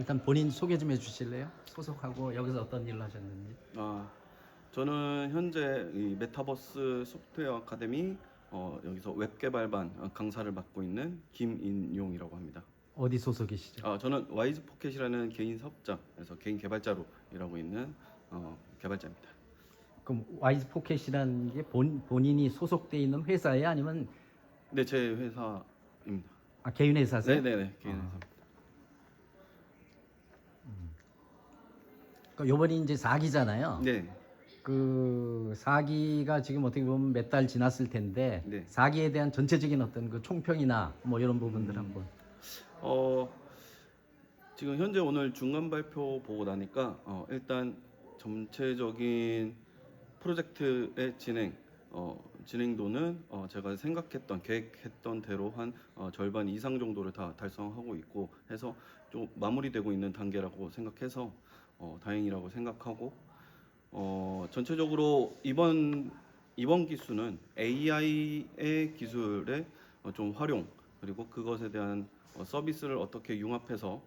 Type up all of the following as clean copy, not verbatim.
일단 본인 소개 좀 해주실래요? 소속하고 여기서 어떤 일을 하셨는지. 저는 현재 이 메타버스 소프트웨어 아카데미 여기서 웹 개발반 강사를 맡고 있는 김인용이라고 합니다. 어디 소속이시죠? 저는 와이즈 포켓이라는 개인 사업자에서 개인 개발자로 일하고 있는 개발자입니다. 그럼 와이즈 포켓이라는 게 본인이 소속돼 있는 회사에 아니면 네, 제 회사입니다. 개인 회사세요? 네네네, 개인 회사. 그러니까 요번이 이제 4기잖아요. 네, 그 4기가 지금 어떻게 보면 몇 달 지났을 텐데 네. 4기에 대한 전체적인 어떤 그 총평이나 뭐 이런 부분들 한번. 어, 지금 현재 오늘 중간 발표 보고 나니까 일단 전체적인 프로젝트의 진행도는 제가 생각했던 계획했던 대로 한 절반 이상 정도를 다 달성하고 있고 해서 좀 마무리되고 있는 단계라고 생각해서 다행이라고 생각하고 전체적으로 이번 기수는 AI의 기술의 좀 활용 그리고 그것에 대한 서비스를 어떻게 융합해서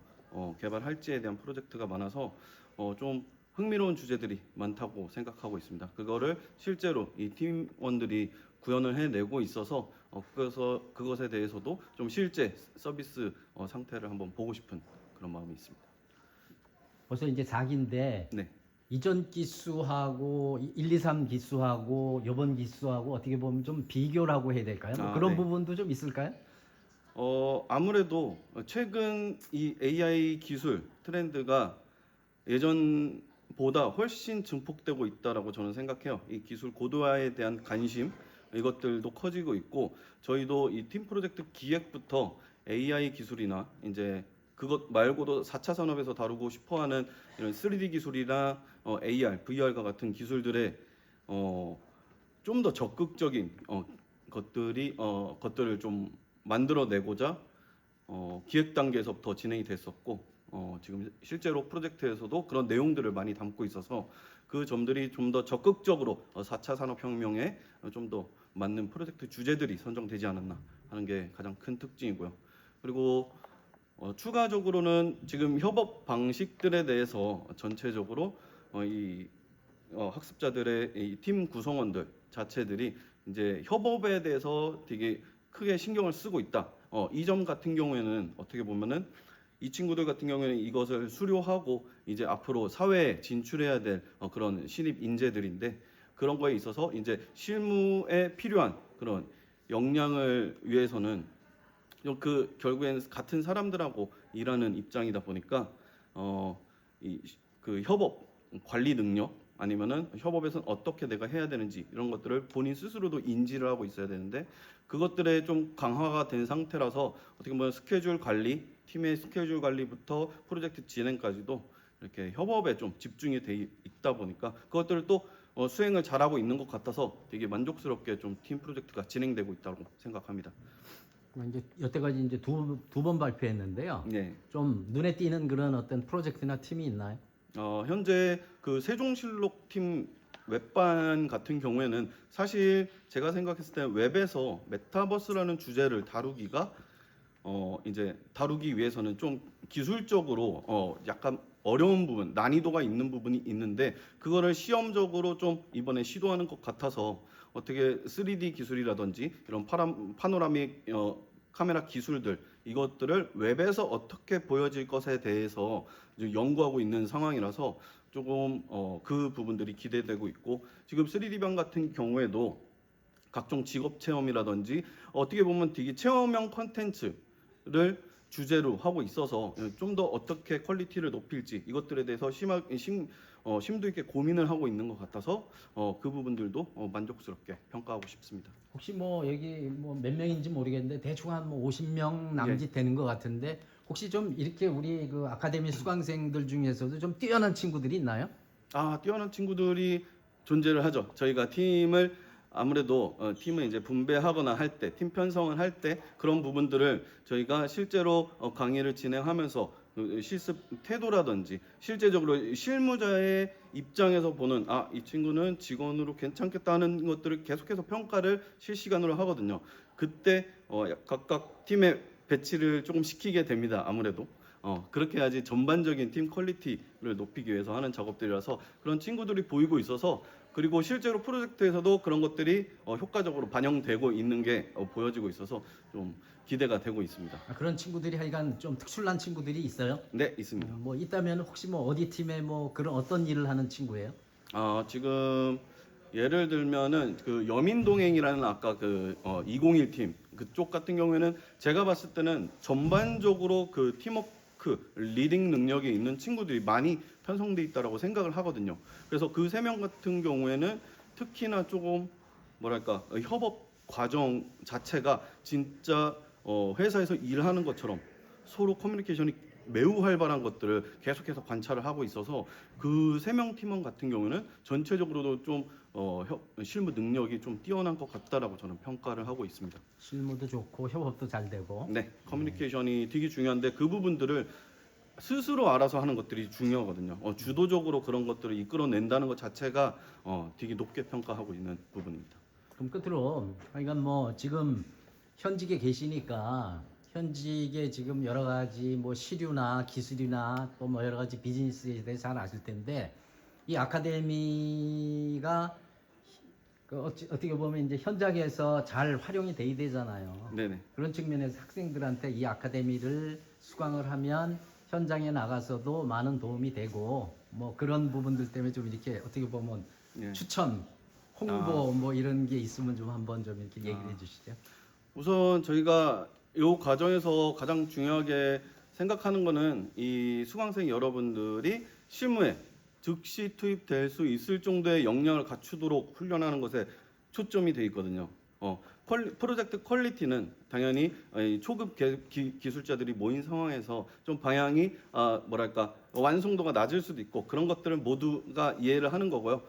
개발할지에 대한 프로젝트가 많아서 좀 흥미로운 주제들이 많다고 생각하고 있습니다. 그거를 실제로 이 팀원들이 구현을 해내고 있어서 그것에 대해서도 좀 실제 서비스 상태를 한번 보고 싶은 그런 마음이 있습니다. 벌써 이제 4기인데 네. 이전 기수하고 1, 2, 3 기수하고 요번 기수하고 어떻게 보면 좀 비교를 하고 해야 될까요? 뭐 그런 네. 부분도 좀 있을까요? 아무래도 최근 이 AI 기술 트렌드가 예전보다 훨씬 증폭되고 있다라고 저는 생각해요. 이 기술 고도화에 대한 관심 이것들도 커지고 있고 저희도 이 팀 프로젝트 기획부터 AI 기술이나 이제 그것 말고도 4차 산업에서 다루고 싶어하는 이런 3D 기술이나 AR, VR과 같은 기술들의 좀 더 적극적인 것들을 좀 만들어내고자 기획 단계에서부터 진행이 됐었고 지금 실제로 프로젝트에서도 그런 내용들을 많이 담고 있어서 그 점들이 좀 더 적극적으로 4차 산업혁명에 좀 더 맞는 프로젝트 주제들이 선정되지 않았나 하는 게 가장 큰 특징이고요. 그리고 추가적으로는 지금 협업 방식들에 대해서 전체적으로 이 학습자들의 이 팀 구성원들 자체들이 이제 협업에 대해서 되게 크게 신경을 쓰고 있다. 이 점 같은 경우에는 어떻게 보면은 이 친구들 같은 경우에는 이것을 수료하고 이제 앞으로 사회에 진출해야 될 그런 신입 인재들인데 그런 거에 있어서 이제 실무에 필요한 그런 역량을 위해서는 그 결국엔 같은 사람들하고 일하는 입장이다 보니까 그 협업 관리 능력 아니면은 협업에서는 어떻게 내가 해야 되는지 이런 것들을 본인 스스로도 인지를 하고 있어야 되는데 그것들에 좀 강화가 된 상태라서 어떻게 보면 스케줄 관리, 팀의 스케줄 관리부터 프로젝트 진행까지도 이렇게 협업에 좀 집중이 돼 있다 보니까 그것들을 또 수행을 잘하고 있는 것 같아서 되게 만족스럽게 좀 팀 프로젝트가 진행되고 있다고 생각합니다. 이제 여태까지 이제 두 번 발표했는데요. 네. 좀 눈에 띄는 그런 어떤 프로젝트나 팀이 있나요? 현재 그 세종실록 팀 웹반 같은 경우에는 사실 제가 생각했을 때 웹에서 메타버스라는 주제를 다루기가 이제 다루기 위해서는 좀 기술적으로 약간 어려운 부분, 난이도가 있는 부분이 있는데 그거를 시험적으로 좀 이번에 시도하는 것 같아서 어떻게 3D 기술이라든지 이런 파노라믹 카메라 기술들 이것들을 웹에서 어떻게 보여질 것에 대해서 이제 연구하고 있는 상황이라서 조금 그 부분들이 기대되고 있고 지금 3D방 같은 경우에도 각종 직업 체험이라든지 어떻게 보면 되게 체험형 컨텐츠를 주제로 하고 있어서 좀 더 어떻게 퀄리티를 높일지 이것들에 대해서 심도 있게 고민을 하고 있는 것 같아서 그 부분들도 만족스럽게 평가하고 싶습니다. 혹시 뭐 여기 뭐 몇 명인지 모르겠는데 대충 한 뭐 50명 남짓 예. 되는 것 같은데 혹시 좀 이렇게 우리 그 아카데미 수강생들 중에서도 좀 뛰어난 친구들이 있나요? 뛰어난 친구들이 존재를 하죠. 저희가 팀을 아무래도 팀을 이제 분배하거나 할 때, 팀 편성을 할 때 그런 부분들을 저희가 실제로 강의를 진행하면서 그 실습 태도라든지 실제적으로 실무자의 입장에서 보는 이 친구는 직원으로 괜찮겠다는 것들을 계속해서 평가를 실시간으로 하거든요. 그때 각각 팀에 배치를 조금 시키게 됩니다. 아무래도 그렇게 해야지 전반적인 팀 퀄리티를 높이기 위해서 하는 작업들이라서 그런 친구들이 보이고 있어서 그리고 실제로 프로젝트에서도 그런 것들이 효과적으로 반영되고 있는 게 보여지고 있어서 좀 기대가 되고 있습니다. 그런 친구들이 하여간 좀 특출난 친구들이 있어요? 네, 있습니다. 뭐 있다면 혹시 뭐 어디 팀에 뭐 그런 어떤 일을 하는 친구예요? 지금 예를 들면은 그 여민동행이라는 아까 201 팀 그쪽 같은 경우에는 제가 봤을 때는 전반적으로 그 팀워크 리딩 능력이 있는 친구들이 많이 편성돼 있다라고 생각을 하거든요. 그래서 그 3명 같은 경우에는 특히나 조금 뭐랄까 협업 과정 자체가 진짜 회사에서 일하는 것처럼 서로 커뮤니케이션이 매우 활발한 것들을 계속해서 관찰을 하고 있어서 그 3명 팀원 같은 경우는 전체적으로도 좀 실무 능력이 좀 뛰어난 것 같다라고 저는 평가를 하고 있습니다. 실무도 좋고 협업도 잘 되고. 네, 커뮤니케이션이 되게 중요한데 그 부분들을 스스로 알아서 하는 것들이 중요하거든요. 주도적으로 그런 것들을 이끌어낸다는 것 자체가 되게 높게 평가하고 있는 부분입니다. 그럼 끝으로 하여간 뭐 지금 현직에 계시니까 현직에 지금 여러 가지 뭐 시류나 기술이나 또 뭐 여러 가지 비즈니스에 대해서 잘 아실 텐데 이 아카데미가 어떻게 보면 이제 현장에서 잘 활용이 돼야 되잖아요. 네네. 그런 측면에서 학생들한테 이 아카데미를 수강을 하면 현장에 나가서도 많은 도움이 되고 뭐 그런 부분들 때문에 좀 이렇게 어떻게 보면 네. 추천, 홍보 뭐 이런 게 있으면 좀 한번 좀 이렇게 얘기를 해주시죠. 우선 저희가 이 과정에서 가장 중요하게 생각하는 거는 이 수강생 여러분들이 실무에 즉시 투입될 수 있을 정도의 역량을 갖추도록 훈련하는 것에 초점이 돼 있거든요. 프로젝트 퀄리티는 당연히 이 초급 기술자들이 모인 상황에서 좀 방향이 뭐랄까 완성도가 낮을 수도 있고 그런 것들은 모두가 이해를 하는 거고요.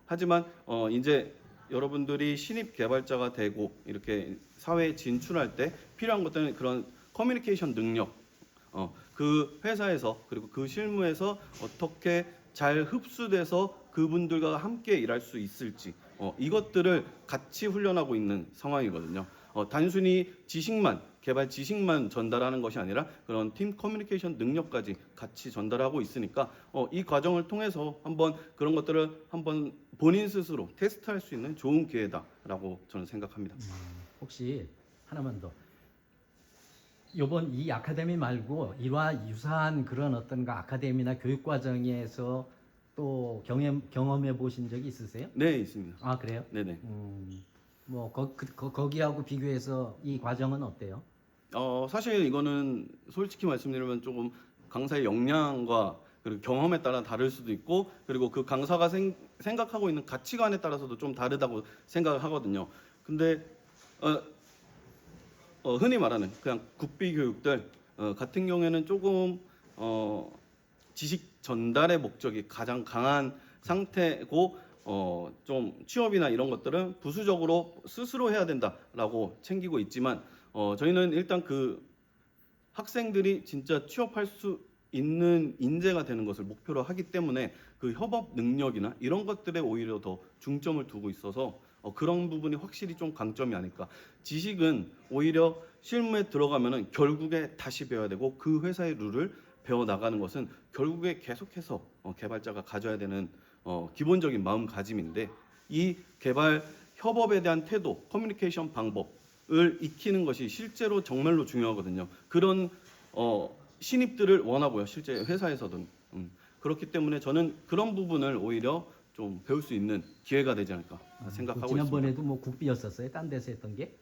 하지만 이제 여러분들이 신입 개발자가 되고 이렇게 사회에 진출할 때 필요한 것들은 그런 커뮤니케이션 능력, 그 회사에서 그리고 그 실무에서 어떻게 잘 흡수돼서 그분들과 함께 일할 수 있을지 이것들을 같이 훈련하고 있는 상황이거든요. 단순히 개발 지식만 전달하는 것이 아니라 그런 팀 커뮤니케이션 능력까지 같이 전달하고 있으니까 이 과정을 통해서 한번 그런 것들을 한번 본인 스스로 테스트할 수 있는 좋은 기회다라고 저는 생각합니다. 혹시 하나만 더. 요번 이 아카데미 말고 이와 유사한 그런 어떤가 아카데미나 교육 과정에서 또 경험해 보신 적이 있으세요? 네, 있습니다. 아 그래요? 네네. 뭐 거기하고 비교해서 이 과정은 어때요? 사실 이거는 솔직히 말씀드리면 조금 강사의 역량과 그리고 경험에 따라 다를 수도 있고 그리고 그 강사가 생각하고 있는 가치관에 따라서도 좀 다르다고 생각을 하거든요. 근데 흔히 말하는 그냥 국비 교육들 같은 경우에는 조금 지식 전달의 목적이 가장 강한 상태고 좀 취업이나 이런 것들은 부수적으로 스스로 해야 된다라고 챙기고 있지만 저희는 일단 그 학생들이 진짜 취업할 수 있는 인재가 되는 것을 목표로 하기 때문에 그 협업 능력이나 이런 것들에 오히려 더 중점을 두고 있어서 그런 부분이 확실히 좀 강점이 아닐까. 지식은 오히려 실무에 들어가면은 결국에 다시 배워야 되고 그 회사의 룰을 배워 나가는 것은 결국에 계속해서 개발자가 가져야 되는 기본적인 마음가짐인데 이 개발 협업에 대한 태도, 커뮤니케이션 방법을 익히는 것이 실제로 정말로 중요하거든요. 그런 신입들을 원하고요. 실제 회사에서든 그렇기 때문에 저는 그런 부분을 오히려 좀 배울 수 있는 기회가 되지 않을까 생각하고 있습니다. 지난번에도 뭐 국비였었어요? 딴 데서 했던 게?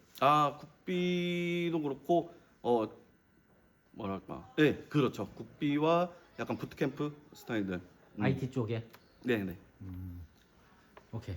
국비도 그렇고 뭐랄까, 네, 그렇죠. 국비와 약간 부트캠프 스타일들. IT 쪽에? 네, 네. 오케이.